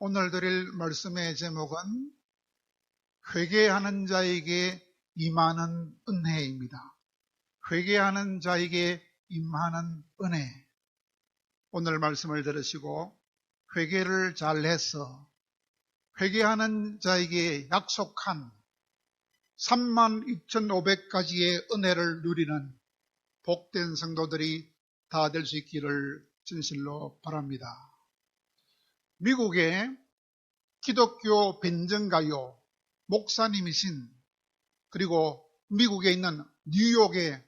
오늘 드릴 말씀의 제목은 회개하는 자에게 임하는 은혜입니다. 회개하는 자에게 임하는 은혜. 오늘 말씀을 들으시고 회개를 잘해서 회개하는 자에게 약속한 32,500가지의 은혜를 누리는 복된 성도들이 다 될 수 있기를 진실로 바랍니다. 미국의 기독교 변증가요 목사님이신, 그리고 미국에 있는 뉴욕의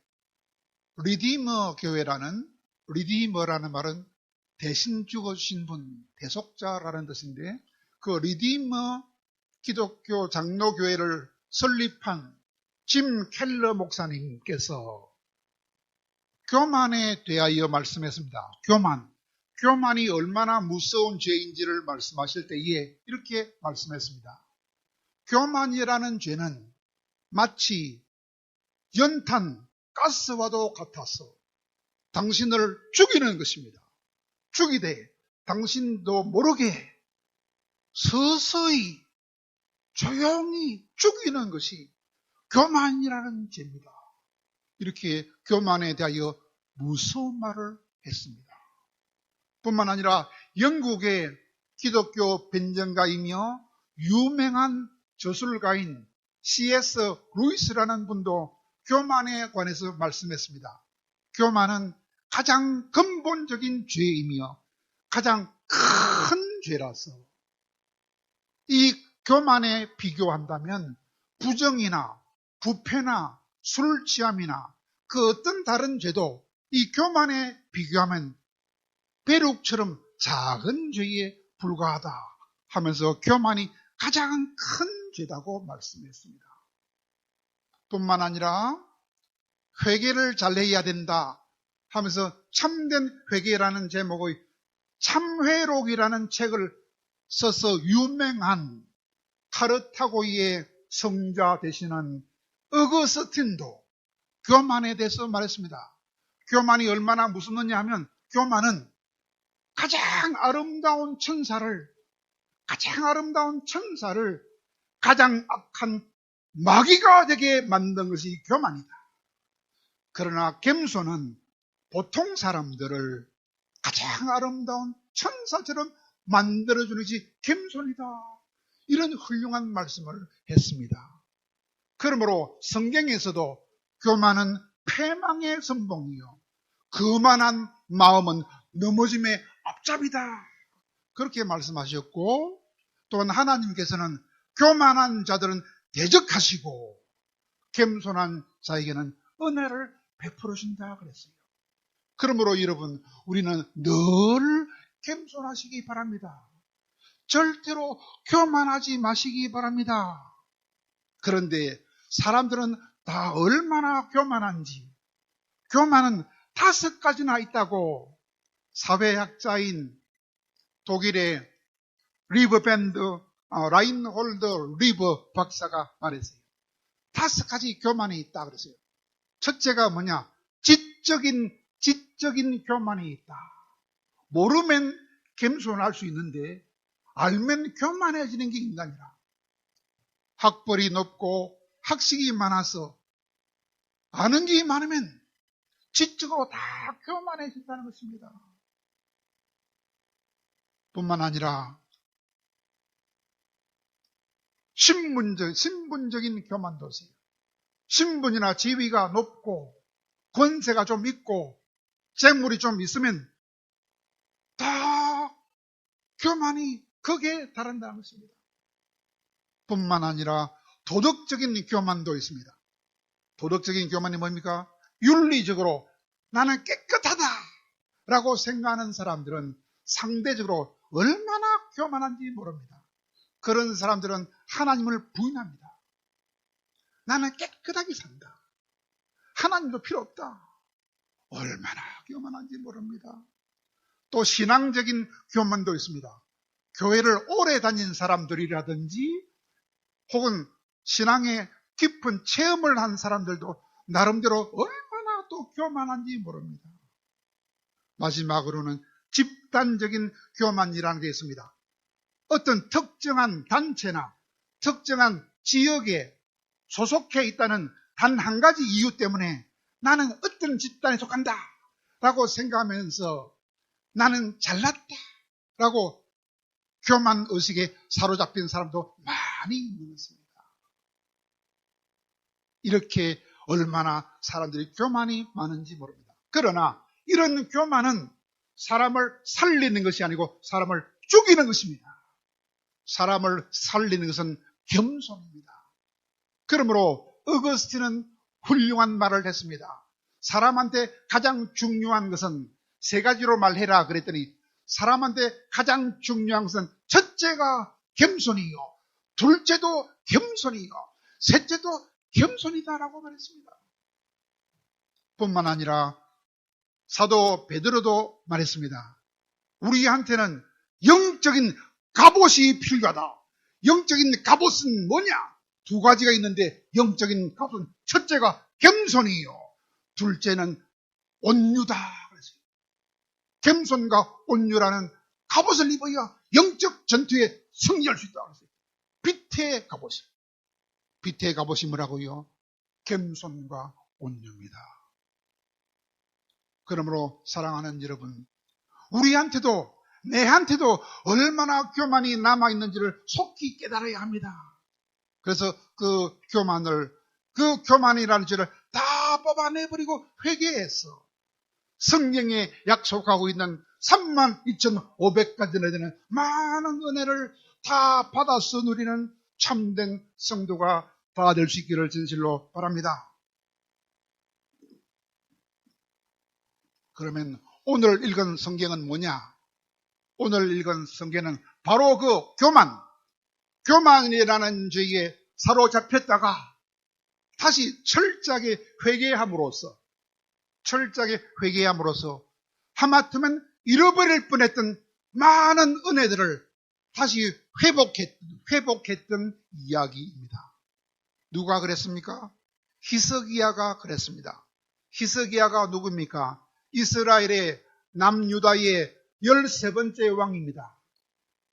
리디머라는 말은 대신 죽으신 분, 대속자라는 뜻인데, 그 리디머 기독교 장로교회를 설립한 짐 켈러 목사님께서 교만에 대하여 말씀했습니다. 교만이 얼마나 무서운 죄인지를 말씀하실 때에 이렇게 말씀했습니다. 교만이라는 죄는 마치 연탄, 가스와도 같아서 당신을 죽이는 것입니다. 죽이되 당신도 모르게 서서히 조용히 죽이는 것이 교만이라는 죄입니다. 이렇게 교만에 대하여 무서운 말을 했습니다. 뿐만 아니라 영국의 기독교 변증가이며 유명한 저술가인 C.S. 루이스라는 분도 교만에 관해서 말씀했습니다. 교만은 가장 근본적인 죄이며 가장 큰 죄라서 이 교만에 비교한다면 부정이나 부패나 술 취함이나 그 어떤 다른 죄도 이 교만에 비교하면 벼룩처럼 작은 죄에 불과하다 하면서 교만이 가장 큰 죄다고 말씀했습니다. 뿐만 아니라 회개를 잘해야 된다 하면서 참된 회개라는 제목의 참회록이라는 책을 써서 유명한 카르타고의 성자 되시는 어거스틴도 교만에 대해서 말했습니다. 교만이 얼마나 무섭느냐 하면 교만은 가장 아름다운 천사를 가장 악한 마귀가 되게 만든 것이 교만이다. 그러나 겸손은 보통 사람들을 가장 아름다운 천사처럼 만들어주는 것이 겸손이다. 이런 훌륭한 말씀을 했습니다. 그러므로 성경에서도 교만은 패망의 선봉이요 거만한 마음은 넘어짐의 앞잡이다. 그렇게 말씀하셨고, 또한 하나님께서는 교만한 자들은 대적하시고 겸손한 자에게는 은혜를 베풀어 준다 그랬어요. 그러므로 여러분, 우리는 늘 겸손하시기 바랍니다. 절대로 교만하지 마시기 바랍니다. 그런데 사람들은 다 얼마나 교만한지, 교만은 5가지나 있다고 사회학자인 독일의 라인홀드 리버 박사가 말했어요. 5가지 교만이 있다 그랬어요. 첫째가 뭐냐? 지적인 교만이 있다. 모르면 겸손할 수 있는데 알면 교만해지는 게 인간이라. 학벌이 높고 학식이 많아서 아는 게 많으면 지적으로 다 교만해진다는 것입니다. 뿐만 아니라 신분적인 교만도 있어요. 신분이나 지위가 높고 권세가 좀 있고 재물이 좀 있으면 다 교만이 극에 달한다는 것입니다. 뿐만 아니라 도덕적인 교만도 있습니다. 도덕적인 교만이 뭡니까? 윤리적으로 나는 깨끗하다 라고 생각하는 사람들은 상대적으로 얼마나 교만한지 모릅니다. 그런 사람들은 하나님을 부인합니다. 나는 깨끗하게 산다. 하나님도 필요 없다. 얼마나 교만한지 모릅니다. 또 신앙적인 교만도 있습니다. 교회를 오래 다닌 사람들이라든지 혹은 신앙의 깊은 체험을 한 사람들도 나름대로 얼마나 또 교만한지 모릅니다. 마지막으로는 집단적인 교만이라는 게 있습니다. 어떤 특정한 단체나 특정한 지역에 소속해 있다는 단 한 가지 이유 때문에 나는 어떤 집단에 속한다 라고 생각하면서 나는 잘났다 라고 교만 의식에 사로잡힌 사람도 많이 있습니다. 이렇게 얼마나 사람들이 교만이 많은지 모릅니다. 그러나 이런 교만은 사람을 살리는 것이 아니고 사람을 죽이는 것입니다. 사람을 살리는 것은 겸손입니다. 그러므로 어거스틴은 훌륭한 말을 했습니다. 사람한테 가장 중요한 것은 세 가지로 말해라 그랬더니 사람한테 가장 중요한 것은 첫째가 겸손이요, 둘째도 겸손이요, 셋째도 겸손이다라고 말했습니다. 뿐만 아니라 사도 베드로도 말했습니다. 우리한테는 영적인 갑옷이 필요하다. 영적인 갑옷은 뭐냐? 두 가지가 있는데 영적인 갑옷은 첫째가 겸손이요, 둘째는 온유다. 겸손과 온유라는 갑옷을 입어야 영적 전투에 승리할 수 있다. 빛의 갑옷이. 빛의 갑옷이 뭐라고요? 겸손과 온유입니다. 그러므로 사랑하는 여러분, 우리한테도 내한테도 얼마나 교만이 남아있는지를 속히 깨달아야 합니다. 그래서 그 교만이라는 죄를 다 뽑아내버리고 회개해서 성경에 약속하고 있는 32,500가지나 되는 많은 은혜를 다 받아서 누리는 참된 성도가 다 될 수 있기를 진실로 바랍니다. 그러면 오늘 읽은 성경은 뭐냐? 오늘 읽은 성경은 바로 그 교만이라는 죄에 사로잡혔다가 다시 철저하게 회개함으로써 하마터면 잃어버릴 뻔했던 많은 은혜들을 다시 회복했던 이야기입니다. 누가 그랬습니까? 히스기야가 그랬습니다. 히스기야가 누굽니까? 이스라엘의 남유다의 13번째 왕입니다.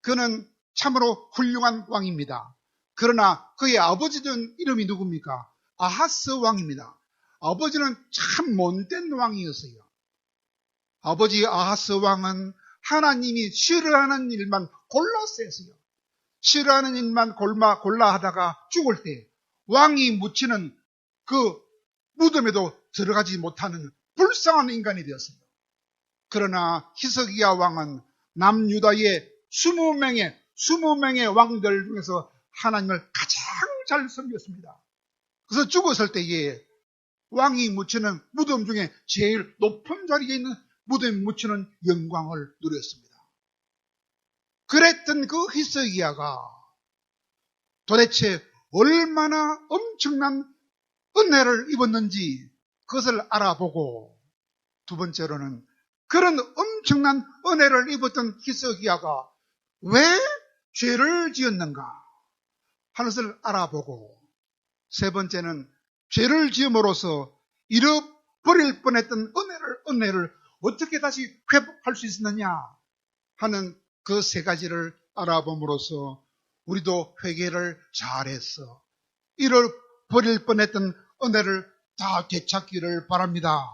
그는 참으로 훌륭한 왕입니다. 그러나 그의 아버지는 이름이 누굽니까? 아하스 왕입니다. 아버지는 참 못된 왕이었어요. 아버지 아하스 왕은 하나님이 싫어하는 일만 골라서 했어요. 싫어하는 일만 골라 하다가 죽을 때 왕이 묻히는 그 무덤에도 들어가지 못하는 불쌍한 인간이 되었어요. 그러나 히스기야 왕은 남유다의 20명의 왕들 중에서 하나님을 가장 잘 섬겼습니다. 그래서 죽었을 때에 왕이 묻히는 무덤 중에 제일 높은 자리에 있는 무덤에 묻히는 영광을 누렸습니다. 그랬던 그 히스기야가 도대체 얼마나 엄청난 은혜를 입었는지 그것을 알아보고, 두 번째로는 그런 엄청난 은혜를 입었던 히스기야가 왜 죄를 지었는가 하는 것을 알아보고, 세 번째는 죄를 지음으로써 잃어버릴 뻔했던 은혜를 어떻게 다시 회복할 수 있었느냐 하는 그 세 가지를 알아봄으로써 우리도 회개를 잘해서 잃어버릴 뻔했던 은혜를 다 되찾기를 바랍니다.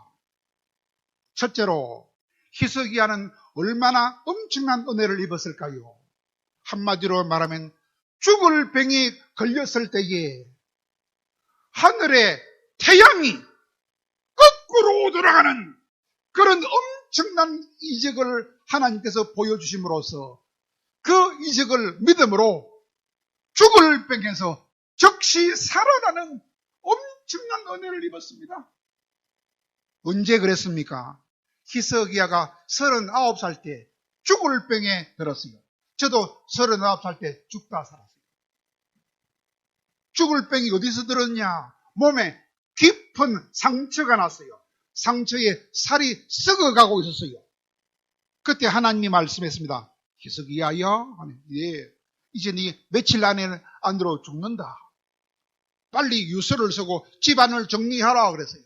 첫째로 히스기야는 얼마나 엄청난 은혜를 입었을까요? 한마디로 말하면 죽을 병이 걸렸을 때에 하늘의 태양이 거꾸로 돌아가는 그런 엄청난 이적을 하나님께서 보여주심으로써 그 이적을 믿음으로 죽을 병에서 즉시 살아나는 엄청난 은혜를 입었습니다. 언제 그랬습니까? 히스기야가 39살 때 죽을 병에 들었어요. 저도 39살 때 죽다 살았어요. 죽을 병이 어디서 들었냐? 몸에 깊은 상처가 났어요. 상처에 살이 썩어가고 있었어요. 그때 하나님이 말씀했습니다. 히스기야야, 예, 이제 네 며칠 안으로 죽는다. 빨리 유서를 쓰고 집안을 정리하라 그랬어요.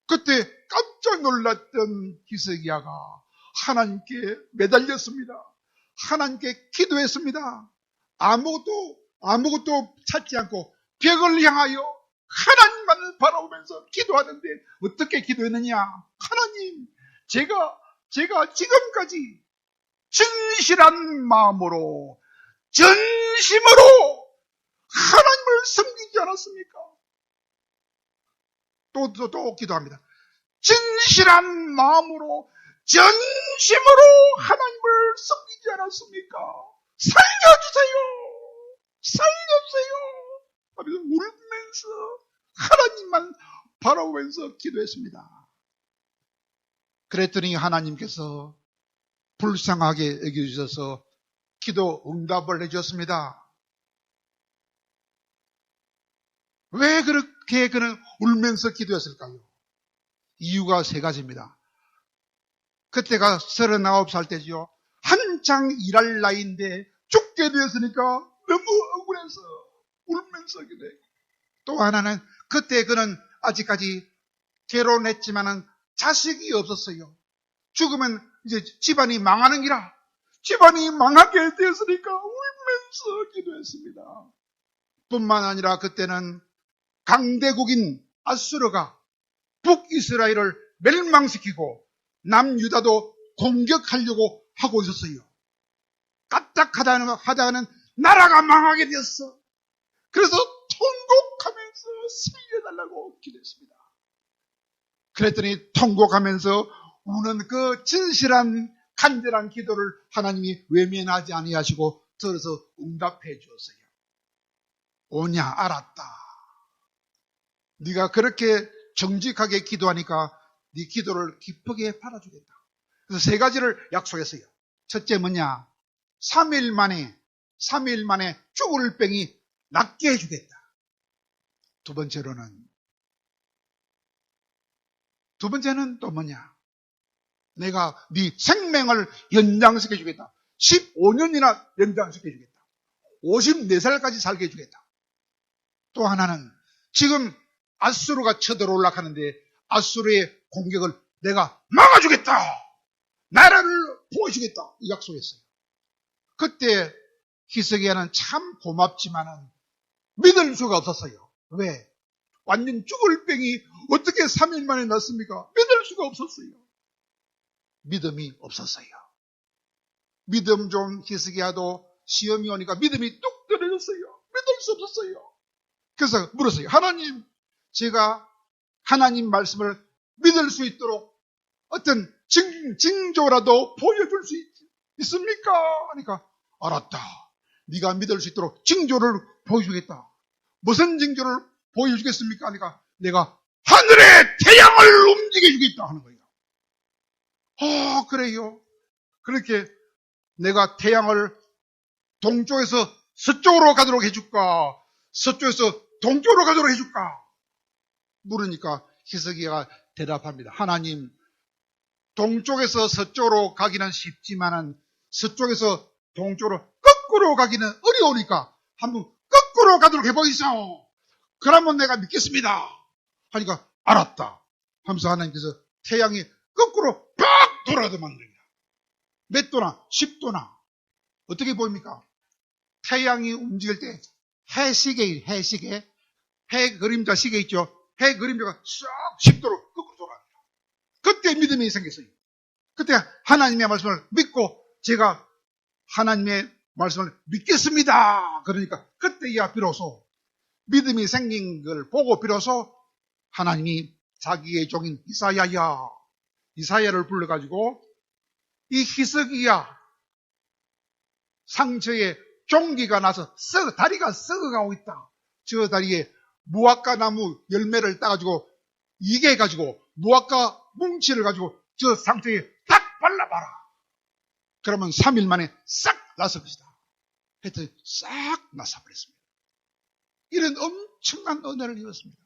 그때 깜짝 놀랐던 히스기야가 하나님께 매달렸습니다. 하나님께 기도했습니다. 아무것도 찾지 않고 벽을 향하여 하나님만을 바라보면서 기도하는데 어떻게 기도했느냐? 하나님, 제가 지금까지 진실한 마음으로 전심으로 하나님을 섬기지 않았습니까? 또 기도합니다. 진실한 마음으로 전심으로 하나님을 섬기지 않았습니까? 살려주세요! 하면서 울면서 하나님만 바라보면서 기도했습니다. 그랬더니 하나님께서 불쌍하게 여겨주셔서 기도 응답을 해주셨습니다. 왜 그렇게 그는 울면서 기도했을까요? 이유가 세 가지입니다. 그때가 39살 때죠. 한창 일할 나이인데 죽게 되었으니까 너무 억울해서 울면서 기도해. 또 하나는 그때 그는 아직까지 결혼했지만은 자식이 없었어요. 죽으면 이제 집안이 망하는 기라. 집안이 망하게 되었으니까 울면서 기도했습니다. 뿐만 아니라 그때는 강대국인 아수르가 북이스라엘을 멸망시키고 남유다도 공격하려고 하고 있었어요. 까딱하다가는 나라가 망하게 되었어. 그래서 통곡하면서 살려달라고 기도했습니다. 그랬더니 통곡하면서 우는 그 진실한 간절한 기도를 하나님이 외면하지 아니하시고 들어서 응답해 주었어요. 오냐 알았다. 네가 그렇게 정직하게 기도하니까 네 기도를 기쁘게 받아주겠다. 그래서 세 가지를 약속했어요. 첫째 뭐냐? 3일 만에 죽을 병이 낫게 해주겠다. 두 번째는 또 뭐냐? 내가 네 생명을 연장시켜 주겠다. 15년이나 연장시켜 주겠다. 54살까지 살게 해주겠다. 또 하나는 지금 아수르가 쳐들어올라 하는데 아수르의 공격을 내가 막아주겠다. 나라를 보여주겠다. 이 약속했어요. 그때 히스기야는 참 고맙지만은 믿을 수가 없었어요. 왜? 완전 죽을 병이 어떻게 3일 만에 났습니까? 믿을 수가 없었어요. 믿음이 없었어요. 믿음 좀 히스기야도 시험이 오니까 믿음이 뚝 떨어졌어요. 믿을 수 없었어요. 그래서 물었어요. 하나님, 제가 하나님 말씀을 믿을 수 있도록 어떤 징조라도 보여줄 수 있습니까? 하니까 알았다. 네가 믿을 수 있도록 징조를 보여주겠다. 무슨 징조를 보여주겠습니까? 하니까 내가 하늘의 태양을 움직여주겠다 하는 거예요. 그래요. 그렇게 내가 태양을 동쪽에서 서쪽으로 가도록 해줄까? 서쪽에서 동쪽으로 가도록 해줄까? 물으니까 히스기야가 대답합니다. 하나님, 동쪽에서 서쪽으로 가기는 쉽지만은 서쪽에서 동쪽으로 거꾸로 가기는 어려우니까 한번 거꾸로 가도록 해보이소. 그러면 내가 믿겠습니다. 하니까 알았다 하면서 하나님께서 태양이 거꾸로 팍 돌아가더만 그래요. 몇 도나? 10도나. 어떻게 보입니까? 태양이 움직일 때 해시계 해 그림자 시계 있죠? 해 그림자가 싹 10도로 거꾸로 돌아갑니다. 그때 믿음이 생겼어요. 그때 하나님의 말씀을 믿고 제가 하나님의 말씀을 믿겠습니다. 그러니까 그때야 비로소 믿음이 생긴 걸 보고 비로소 하나님이 자기의 종인 이사야를 불러가지고 이 히스기야 상처에 종기가 나서 다리가 썩어가고 있다. 저 다리에 무화과 나무 열매를 따가지고 이게 해가지고 무화과 뭉치를 가지고 저 상처에 딱 발라봐라. 그러면 3일 만에 싹 났을 것이다. 했더니 싹 났어버렸습니다. 이런 엄청난 은혜를 입었습니다.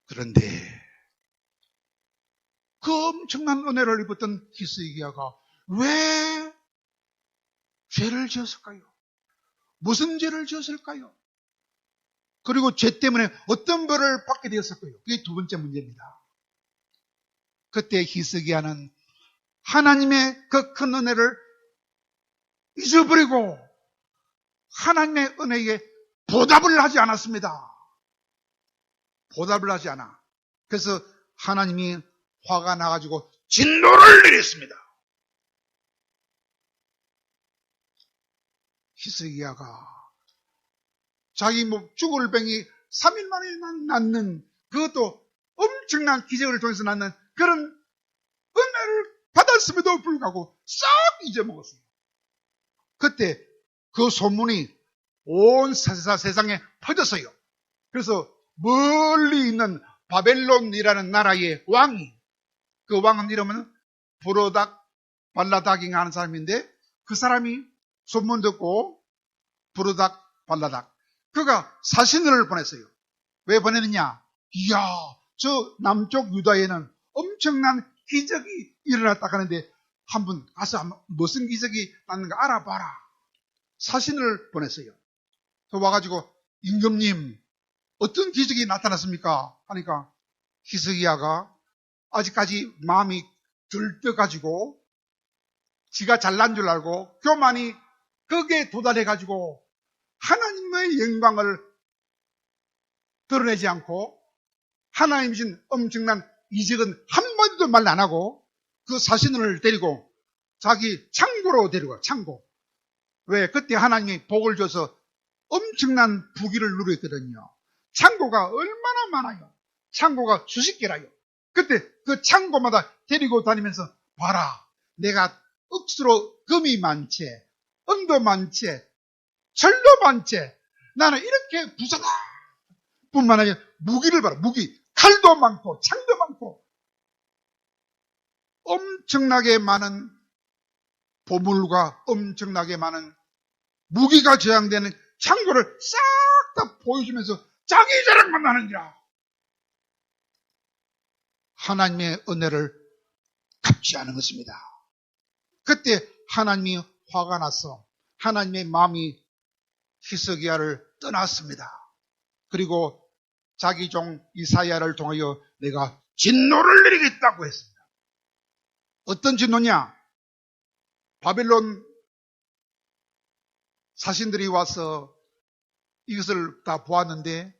그런데 그 엄청난 은혜를 입었던 히스기야가 왜 죄를 지었을까요? 무슨 죄를 지었을까요? 그리고 죄 때문에 어떤 벌을 받게 되었을까요? 그게 두 번째 문제입니다. 그때 히스기야는 하나님의 그 큰 은혜를 잊어버리고 하나님의 은혜에 보답을 하지 않았습니다. 보답을 하지 않아. 그래서 하나님이 화가 나가지고 진노를 내렸습니다. 히스기야가 자기 죽을 병이 3일 만에 낫는, 그것도 엄청난 기적을 통해서 낫는 그런 은혜를 받았음에도 불구하고 싹 잊어먹었어요. 그때 그 소문이 온 세상에 퍼졌어요. 그래서 멀리 있는 바벨론이라는 나라의 왕이, 그 왕은 이름은 브로닥 발라닥이 하는 사람인데, 그 사람이 소문 듣고 브로닥 발라닥, 그가 사신을 보냈어요. 왜 보냈느냐? 이야, 저 남쪽 유다에는 엄청난 기적이 일어났다 하는데 한번 가서 무슨 기적이 났는가 알아봐라. 사신을 보냈어요. 와가지고 임금님 어떤 기적이 나타났습니까? 하니까 히스기야가 아직까지 마음이 들떠가지고 지가 잘난 줄 알고 교만이 거기에 도달해가지고 하나님의 영광을 드러내지 않고 하나님 신 엄청난 이적은 한마디도 말 안 하고 그 사신을 데리고 자기 창고로 데려가. 창고. 왜? 그때 하나님이 복을 줘서 엄청난 부귀를 누렸거든요. 창고가 얼마나 많아요. 창고가 수십 개라요. 그때 그 창고마다 데리고 다니면서 봐라, 내가 억수로 금이 많지, 은도 많지, 철도 많지, 나는 이렇게 부자다 뿐만 아니라 무기를 봐라. 무기, 칼도 많고 창도 많고 엄청나게 많은 보물과 엄청나게 많은 무기가 저장되는 창고를 싹 다 보여주면서 자기 자랑만 하느니라. 하나님의 은혜를 갚지 않은 것입니다. 그때 하나님이 화가 나서 하나님의 마음이 히스기야를 떠났습니다. 그리고 자기 종 이사야를 통하여 내가 진노를 내리겠다고 했습니다. 어떤 진노냐? 바벨론 사신들이 와서 이것을 다 보았는데,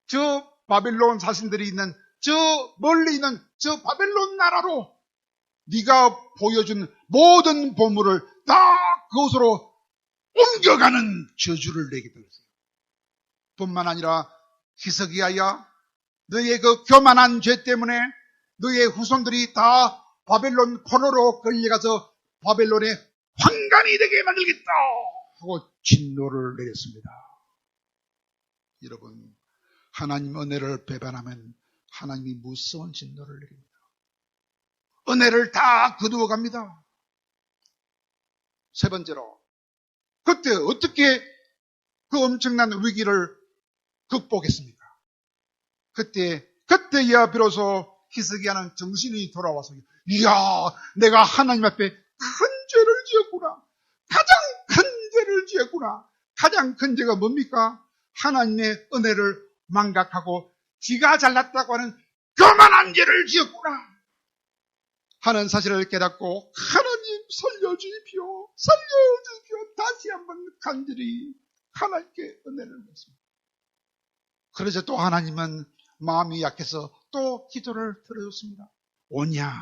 저 바벨론 사신들이 있는 저 멀리 있는 저 바벨론 나라로 네가 보여준 모든 보물을 다 그곳으로 옮겨가는 저주를 내게 되었어요. 뿐만 아니라 히스기야야, 너의 그 교만한 죄 때문에 너의 후손들이 다 바벨론 포로로 끌려가서 바벨론의 황간이 되게 만들겠다 하고 진노를 내렸습니다. 여러분, 하나님 은혜를 배반하면 하나님이 무서운 진노를 내립니다. 은혜를 다 거두어 갑니다. 세 번째로, 그때 어떻게 그 엄청난 위기를 극복했습니까? 그때야 비로소 히스기야는 정신이 돌아와서, 이야, 내가 하나님 앞에 큰 죄를 지었구나. 가장 큰 죄를 지었구나. 가장 큰 죄가 뭡니까? 하나님의 은혜를 망각하고 지가 잘났다고 하는 교만한 죄를 지었구나 하는 사실을 깨닫고, 하나님 살려주십시오. 살려주십시오. 다시 한번 간절히 하나님께 은혜를 구했습니다. 그래서 또 하나님은 마음이 약해서 또 기도를 들어줬습니다. 오냐,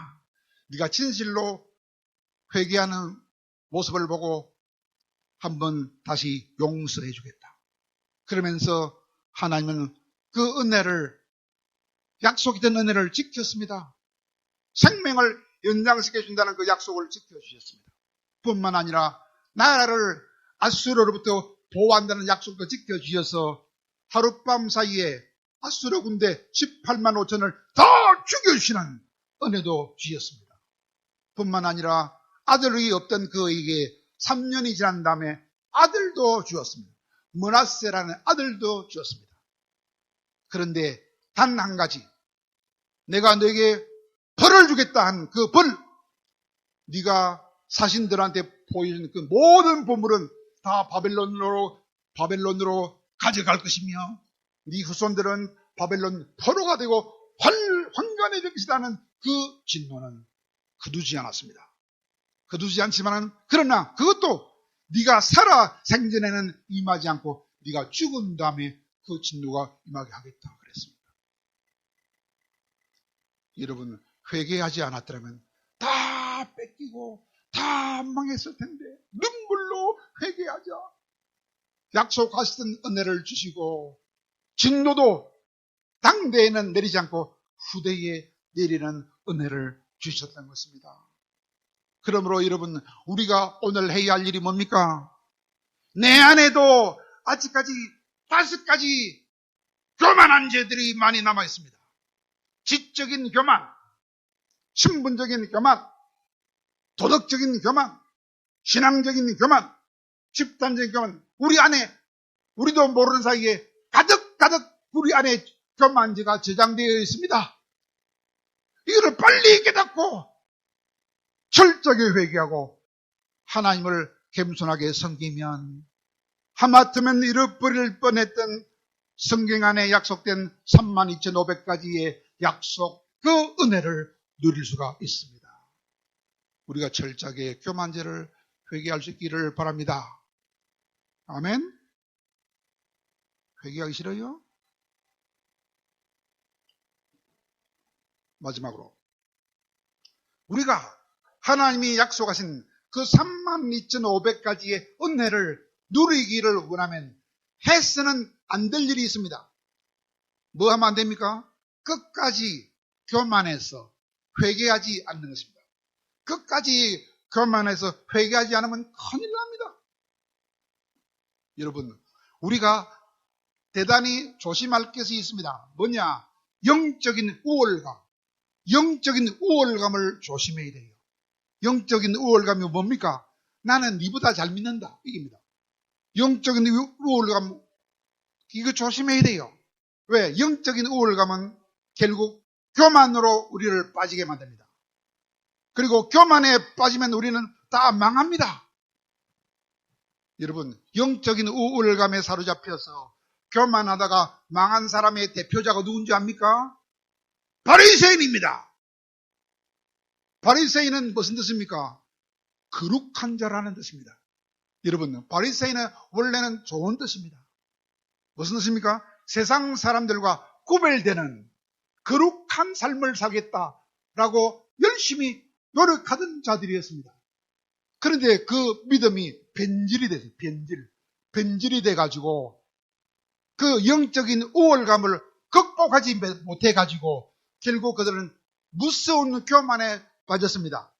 네가 진실로 회개하는 모습을 보고 한번 다시 용서해 주겠다. 그러면서 하나님은 그 은혜를, 약속이던 은혜를 지켰습니다. 생명을 연장시켜준다는 그 약속을 지켜주셨습니다. 뿐만 아니라 나라를 아수르로부터 보호한다는 약속도 지켜주셔서 하룻밤 사이에 아수르 군대 18만 5천을 다 죽여주시는 은혜도 주셨습니다. 뿐만 아니라 아들이 없던 그에게 3년이 지난 다음에 아들도 주었습니다. 므낫세라는 아들도 주었습니다. 그런데 단 한 가지, 내가 너에게 벌을 주겠다 한 그 벌, 네가 사신들한테 보여준 그 모든 보물은 다 바벨론으로 가져갈 것이며 네 후손들은 바벨론 포로가 되고 환관이 될 것이라는 그 진노는 거두지 않았습니다. 거두지 않지만은 그러나 그것도 네가 살아 생전에는 임하지 않고 네가 죽은 다음에 그 진노가 임하게 하겠다 그랬습니다. 여러분 회개하지 않았더라면 다 뺏기고 다 망했을 텐데 눈물로 회개하자. 약속하시던 은혜를 주시고 진노도 당대에는 내리지 않고 후대에 내리는 은혜를 주셨던 것입니다. 그러므로 여러분 우리가 오늘 해야 할 일이 뭡니까? 내 안에도 아직까지 5가지 교만한 죄들이 많이 남아 있습니다. 지적인 교만, 신분적인 교만, 도덕적인 교만, 신앙적인 교만, 집단적인 교만, 우리 안에 우리도 모르는 사이에 가득가득 우리 안에 교만죄가 저장되어 있습니다. 이거를 빨리 깨닫고 철저하게 회개하고 하나님을 겸손하게 섬기면 하마터면 잃어버릴 뻔했던 성경 안에 약속된 32,500가지의 약속 그 은혜를 누릴 수가 있습니다. 우리가 철저하게 교만죄를 회개할 수 있기를 바랍니다. 아멘. 회개하기 싫어요? 마지막으로 우리가 하나님이 약속하신 그 32,500가지의 은혜를 누리기를 원하면 해서는 안 될 일이 있습니다. 뭐 하면 안 됩니까? 끝까지 교만해서 회개하지 않는 것입니다. 끝까지 교만해서 회개하지 않으면 큰일 납니다. 여러분, 우리가 대단히 조심할 것이 있습니다. 뭐냐? 영적인 우월감. 영적인 우월감을 조심해야 돼요. 영적인 우월감이 뭡니까? 나는 니보다 잘 믿는다. 이겁니다. 영적인 우월감, 이거 조심해야 돼요. 왜? 영적인 우월감은 결국 교만으로 우리를 빠지게 만듭니다. 그리고 교만에 빠지면 우리는 다 망합니다. 여러분, 영적인 우월감에 사로잡혀서 교만하다가 망한 사람의 대표자가 누군지 압니까? 바리새인입니다. 바리새인은 무슨 뜻입니까? 거룩한 자라는 뜻입니다. 여러분, 바리새인은 원래는 좋은 뜻입니다. 무슨 뜻입니까? 세상 사람들과 구별되는 거룩한 삶을 살겠다라고 열심히 노력하던 자들이었습니다. 그런데 그 믿음이 변질이 됐어요. 변질이 돼가지고 그 영적인 우월감을 극복하지 못해가지고 결국 그들은 무서운 교만에 빠졌습니다.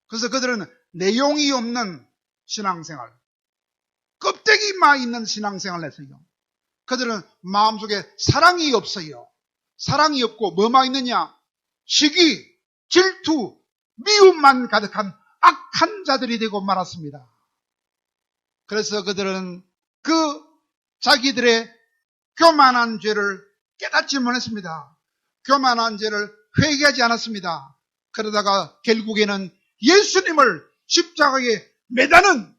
그래서 그들은 내용이 없는 신앙생활, 껍데기만 있는 신앙생활을 했어요. 그들은 마음속에 사랑이 없어요. 사랑이 없고 뭐만 있느냐? 시기, 질투, 미움만 가득한 악한 자들이 되고 말았습니다. 그래서 그들은 그 자기들의 교만한 죄를 깨닫지 못했습니다. 교만한 죄를 회개하지 않았습니다. 그러다가 결국에는 예수님을 십자가에 매다는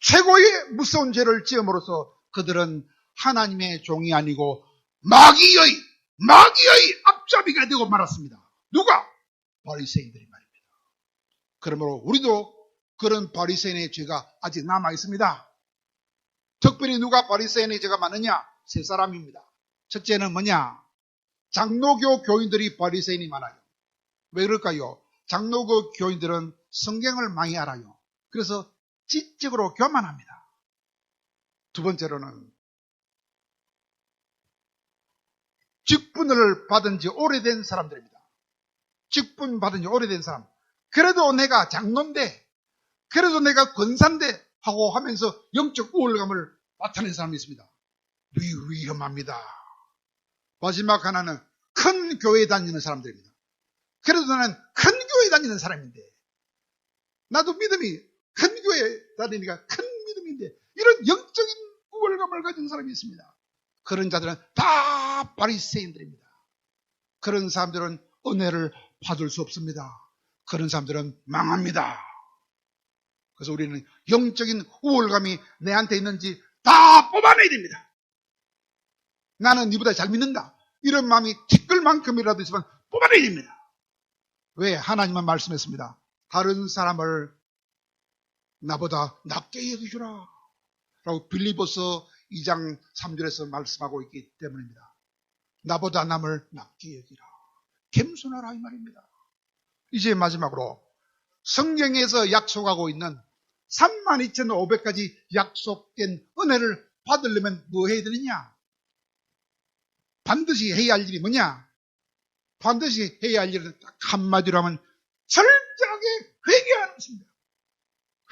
최고의 무서운 죄를 지음으로써 그들은 하나님의 종이 아니고 마귀의 앞잡이가 되고 말았습니다. 누가? 바리새인들이 말입니다. 그러므로 우리도 그런 바리새인의 죄가 아직 남아 있습니다. 특별히 누가 바리새인의 죄가 많으냐? 세 사람입니다. 첫째는 뭐냐? 장로교 교인들이 바리새인이 많아요. 왜 그럴까요? 장로교 교인들은 성경을 많이 알아요. 그래서 지적으로 교만합니다. 두 번째로는 직분을 받은 지 오래된 사람들입니다. 직분 받은 지 오래된 사람. 그래도 내가 장로인데, 그래도 내가 권사인데 하고 하면서 영적 우월감을 나타낸 사람이 있습니다. 위험합니다. 마지막 하나는 큰 교회 다니는 사람들입니다. 그래도 나는 큰 교회 다니는 사람인데, 나도 믿음이 큰 교회 다니니까 큰 믿음인데, 이런 영적인 우월감을 가진 사람이 있습니다. 그런 자들은 다 바리새인들입니다. 그런 사람들은 은혜를 받을 수 없습니다. 그런 사람들은 망합니다. 그래서 우리는 영적인 우월감이 내한테 있는지 다 뽑아내야 됩니다. 나는 니보다 잘 믿는다. 이런 마음이 티끌만큼이라도 있으면 뽑아내야 됩니다. 왜? 하나님은 말씀했습니다. 다른 사람을 나보다 낮게 여기주라 라고 빌립보서 2장 3절에서 말씀하고 있기 때문입니다. 나보다 남을 낮게 여기라. 겸손하라 이 말입니다. 이제 마지막으로 성경에서 약속하고 있는 32,500가지 약속된 은혜를 받으려면 뭐 해야 되느냐? 반드시 해야 할 일이 뭐냐? 반드시 해야 할 일은 딱 한마디로 하면 철저하게 회개하는 것입니다.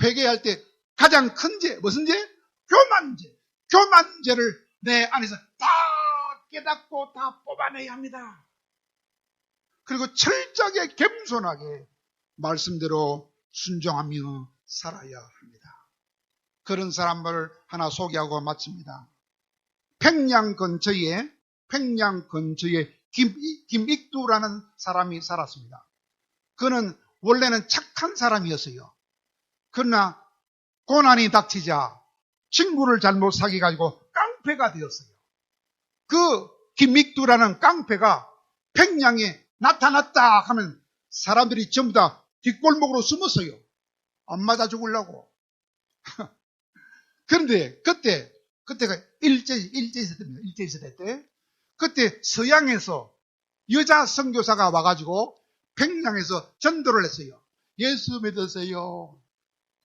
회개할 때 가장 큰 죄, 무슨 죄? 교만죄. 교만죄를 내 안에서 다 깨닫고 다 뽑아내야 합니다. 그리고 철저하게 겸손하게 말씀대로 순종하며 살아야 합니다. 그런 사람을 하나 소개하고 마칩니다. 평양 근처에 김익두라는 사람이 살았습니다. 그는 원래는 착한 사람이었어요. 그러나 고난이 닥치자 친구를 잘못 사귀어가지고 깡패가 되었어요. 그 김익두라는 깡패가 평양에 나타났다 하면 사람들이 전부 다 뒷골목으로 숨었어요. 안 맞아 죽으려고. 그런데 그때가 일제시대 때, 그때 서양에서 여자 선교사가 와가지고 평양에서 전도를 했어요. 예수 믿으세요.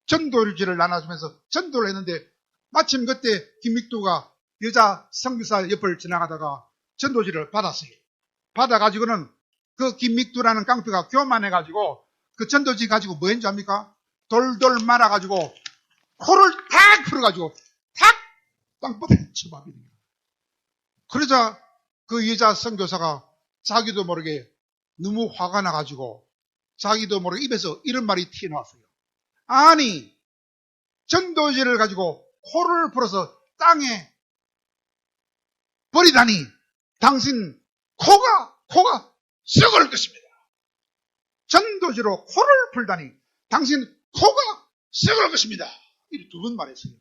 전도지를 나눠주면서 전도를 했는데 마침 그때 김익두가 여자 선교사 옆을 지나가다가 전도지를 받았어요. 받아가지고는 그 김익두라는 깡패가 교만해가지고 그 전도지 가지고 뭐 했는지 압니까? 돌돌 말아가지고 코를 탁 풀어가지고 탁 땅바닥에 쳐박이는 거예요. 그러자 그 여자 선교사가 자기도 모르게 너무 화가 나가지고 자기도 모르게 입에서 이런 말이 튀어나왔어요. 아니, 전도지를 가지고 코를 풀어서 땅에 버리다니 당신 코가 썩을 것입니다. 전도지로 코를 풀다니 당신 코가 썩을 것입니다. 이렇게 두 번 말했어요.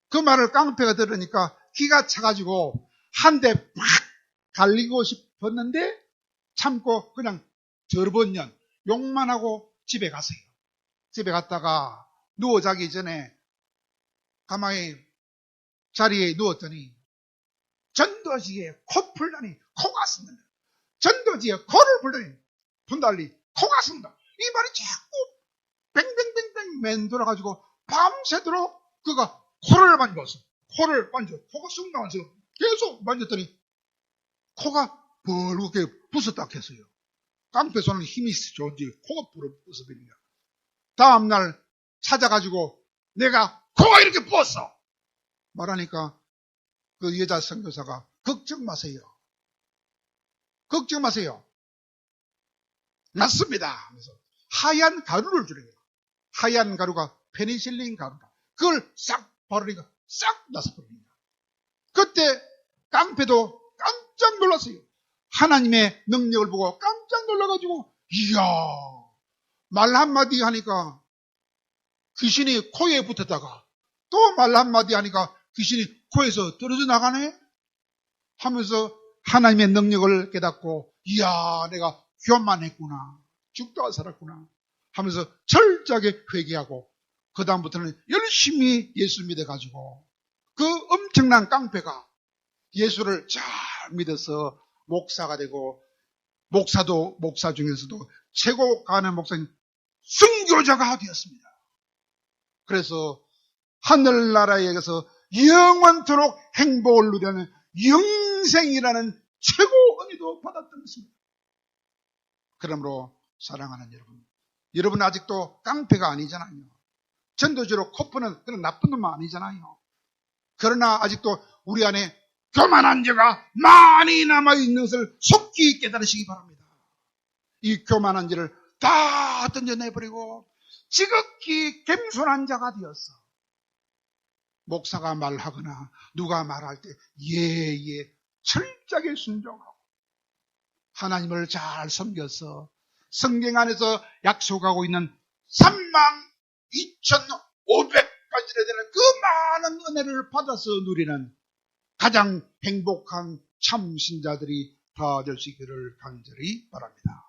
그 말을 깡패가 들으니까 기가 차가지고 한 대 팍 갈리고 싶었는데 참고 그냥 저번년 욕만 하고 집에 갔어요. 집에 갔다가 누워 자기 전에 가만히 자리에 누웠더니 전도지에 코 풀다니 코가 썩는다. 전도지에 코를 풀다니 분달리 코가 썩는다. 이 말이 자꾸 뱅뱅뱅뱅 맴돌아가지고 밤새도록 그가 코를 만졌어. 코를 만져. 코가 썩나면서 계속 만졌더니 코가 벌겋게 부었다 했어요. 깡패 손은 힘이 좋은지 코가 부어버리냐. 다음날 찾아가지고 내가 코가 이렇게 부었어 말하니까 그 여자 선교사가 걱정 마세요. 걱정 마세요. 낫습니다 하면서 하얀 가루를 주래요. 하얀 가루가 페니실린 가루다. 그걸 싹 바르니까 싹 나서버립니다. 그때 깡패도 깜짝 놀랐어요. 하나님의 능력을 보고 깜짝 놀라가지고 이야, 말 한마디 하니까 귀신이 코에 붙었다가 또 말 한마디 하니까 귀신이 코에서 떨어져 나가네 하면서 하나님의 능력을 깨닫고 이야, 내가 교만했구나, 죽다가 살았구나 하면서 철저하게 회개하고 그 다음부터는 열심히 예수 믿어가지고 그 엄청난 깡패가 예수를 잘 믿어서 목사가 되고 목사도 목사 중에서도 최고 가는 목사님 순교자가 되었습니다. 그래서 하늘나라에서 영원토록 행복을 누리는 영생이라는 최고 은혜도 받았던 것입니다. 그러므로 사랑하는 여러분 아직도 깡패가 아니잖아요. 전도지로 코푸는 그런 나쁜 놈은 아니잖아요. 그러나 아직도 우리 안에 교만한 죄가 많이 남아있는 것을 속히 깨달으시기 바랍니다. 이 교만한 죄를 다 던져내버리고 지극히 겸손한 자가 되었어. 목사가 말하거나 누가 말할 때 예예 철저하게 순종하고 하나님을 잘 섬겨서 성경 안에서 약속하고 있는 32,500가지나 되는 그 많은 은혜를 받아서 누리는 가장 행복한 참 신자들이 다 될 수 있기를 간절히 바랍니다.